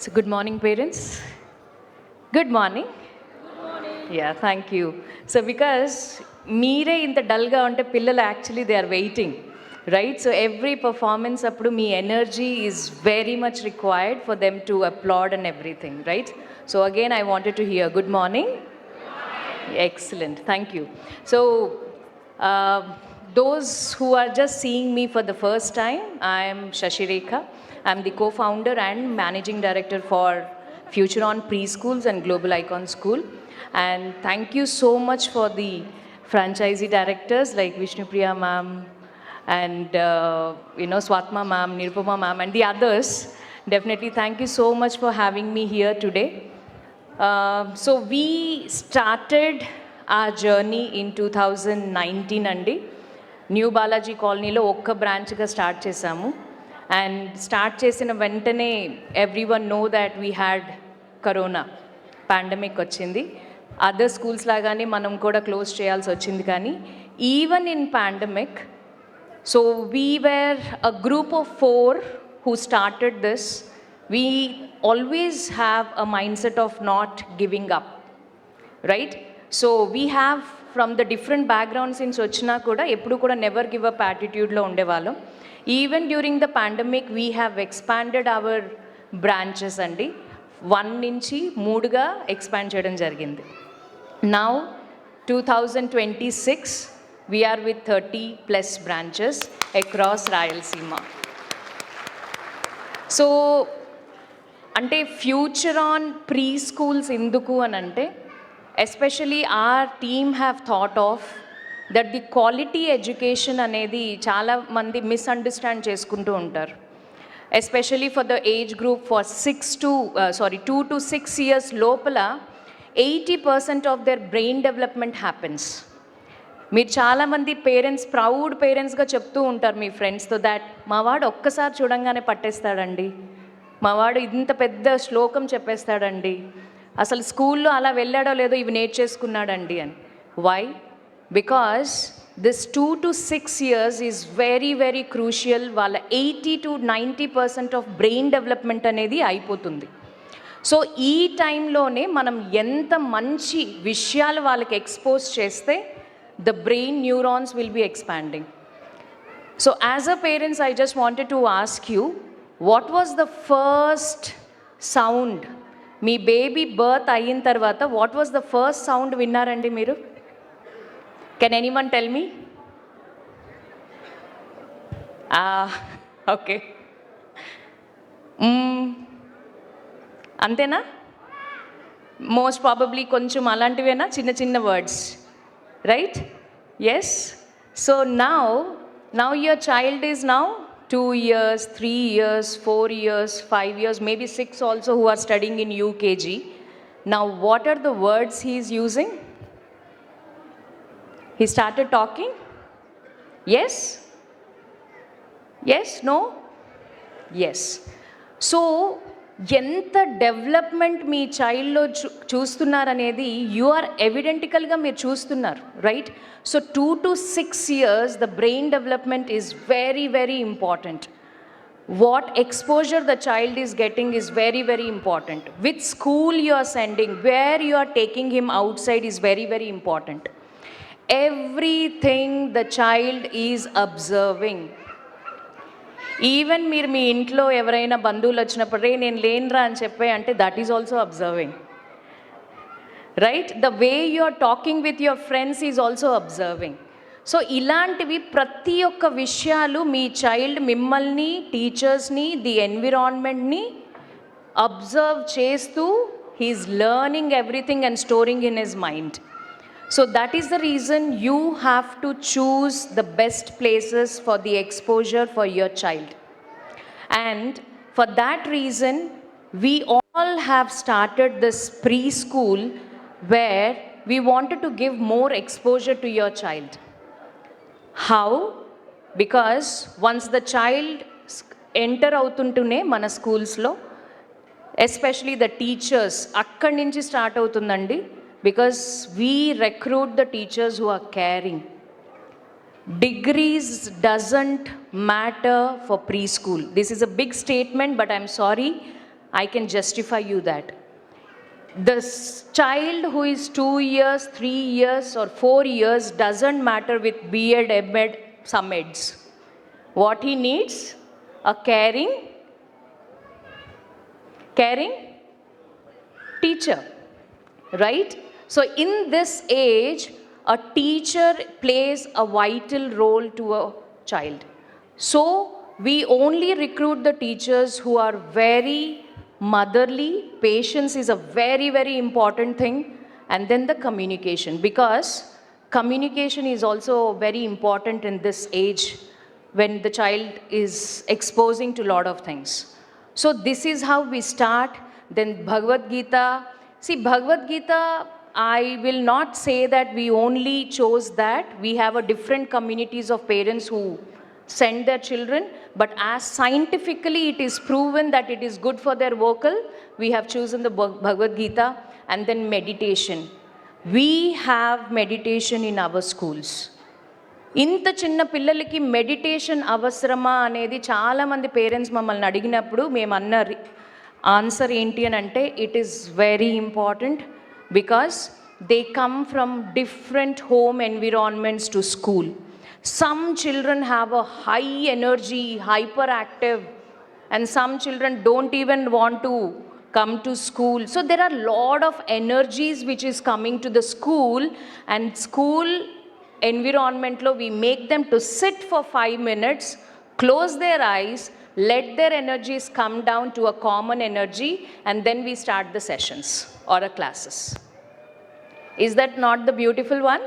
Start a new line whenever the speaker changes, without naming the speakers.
So good morning, parents. Good morning. Yeah, thank you. So because మీరే ఇంత డల్గా ఉంటే పిల్లలు actually they are waiting right so every performance అప్పుడు మీ energy is very much required for them to applaud and everything right so again I wanted to hear good morning. Excellent, thank you. So, those who are just seeing me for the first time, I am Shashi Rekha. I am the co-founder and managing director for Futuron Preschools and Global Icon School. And thank you so much for the franchisee directors like Vishnupriya ma'am and Swatma ma'am, Nirupama ma'am and the others. Definitely thank you so much for having me here today. So we started our journey in 2019 అండి new Balaji కాలనీలో ఒక్క బ్రాంచ్గా start చేసాము and start చేసిన వెంటనే everyone know that we had corona pandemic వచ్చింది other schools లాగానే మనం కూడా క్లోజ్ చేయాల్సి వచ్చింది కానీ even in pandemic so we were a group of 4 who started this. We always have a mindset of not giving up, right? So we have from the different backgrounds in Sochna kuda eppudu kuda never give up attitude lo unde vallam. Even during the pandemic we have expanded our branches andi 1 nunchi 3 ga expand cheyadam jarigindi. Now 2026 we are with 30 plus branches across Rayalaseema. So అంటే future on preschools ఎందుకు అని అంటే especially our team have thought of that the quality education అనేది చాలామంది misunderstand చేసుకుంటూ ఉంటారు especially for the age group for 2 to 6 years లోపల 80% of their brain development happens. మీరు చాలామంది పేరెంట్స్ ప్రౌడ్ పేరెంట్స్గా చెప్తూ ఉంటారు మీ ఫ్రెండ్స్తో దాట్ మా వాడు ఒక్కసారి చూడంగానే పట్టేస్తాడండి, మావాడు ఇంత పెద్ద శ్లోకం చెప్పేస్తాడండి, అసలు స్కూల్లో అలా వెళ్ళాడో లేదో ఇవి నేర్చేసుకున్నాడండి అని. Why? Because this 2 to 6 years is very very crucial. వాళ్ళ 80 to 90% ఆఫ్ బ్రెయిన్ డెవలప్మెంట్ అనేది అయిపోతుంది. సో ఈ టైంలోనే మనం ఎంత మంచి విషయాలు వాళ్ళకి ఎక్స్పోజ్ చేస్తే the brain neurons will be expanding. So as a parents I just wanted to ask you, what was the first sound మీ బేబీ బర్త్ అయిన తర్వాత what was the first sound విన్నారండి మీరు? Can anyone tell me? Okay, అంతేనా? Most probably కొంచెం అలాంటివేనా, చిన్న చిన్న words, right? Yes. So now your child is now 2 years, 3 years, 4 years, 5 years, maybe 6 also who are studying in UKG. Now what are the words he is using? He started talking? Yes? Yes? No? Yes. So ఎంత development మీ చైల్డ్లో చూస్తున్నారనేది you are ఎవిడెంటికల్గా మీరు చూస్తున్నారు, right? So 2 to 6 years the brain development is very very important. What exposure the child is getting is very very important. With school you are sending, where you are taking him outside is very very important. Everything the child is observing. Even మీరు మీ ఇంట్లో ఎవరైనా బంధువులు వచ్చినప్పుడు రే నేను లేనురా అని చెప్పే అంటే that is also observing, right? The way you are talking with your friends is also observing. So ఇలాంటివి ప్రతి ఒక్క విషయాలు మీ చైల్డ్ మిమ్మల్ని, టీచర్స్ని, ది ఎన్విరాన్మెంట్ని అబ్జర్వ్ చేస్తూ he is learning everything and storing in his mind. So that is the reason you have to choose the best places for the exposure for your child. And for that reason, we all have started this preschool where we wanted to give more exposure to your child. How? Because once the child enter అవుతుంటూనే మన స్కూల్స్లో especially the teachers అక్కడి నుంచి start అవుతుందండి. Because we recruit the teachers who are caring. Degrees doesn't matter for preschool. This is a big statement, but I'm sorry. I can justify you that. The child who is 2 years, 3 years or 4 years doesn't matter with B.Ed, M.Ed, some eds. What he needs? A caring teacher, right? So in this age, a teacher plays a vital role to a child. So we only recruit the teachers who are very motherly. Patience is a very, very important thing. And then the communication, because communication is also very important in this age when the child is exposing to a lot of things. So this is how we start. Then Bhagavad Gita. See, Bhagavad Gita, I will not say that we only chose that. We have a different communities of parents who send their children, but as scientifically it is proven that it is good for their vocal, we have chosen the Bhagavad Gita. And then meditation. We have meditation in our schools. ఇంత చిన్న పిల్లలకి meditation అవసరమా అనేది చాలామంది parents మమ్మల్ని అడిగినప్పుడు మేము అన్న ఆన్సర్ ఏంటి అని అంటే it is very important because they come from different home environments to school. Some children have a high energy, hyper active, and some children don't even want to come to school. So there are lot of energies which is coming to the school, and school environment lo we make them to sit for 5 minutes, close their eyes, let their energies come down to a common energy, and then we start the sessions or a classes. Is that not the beautiful one?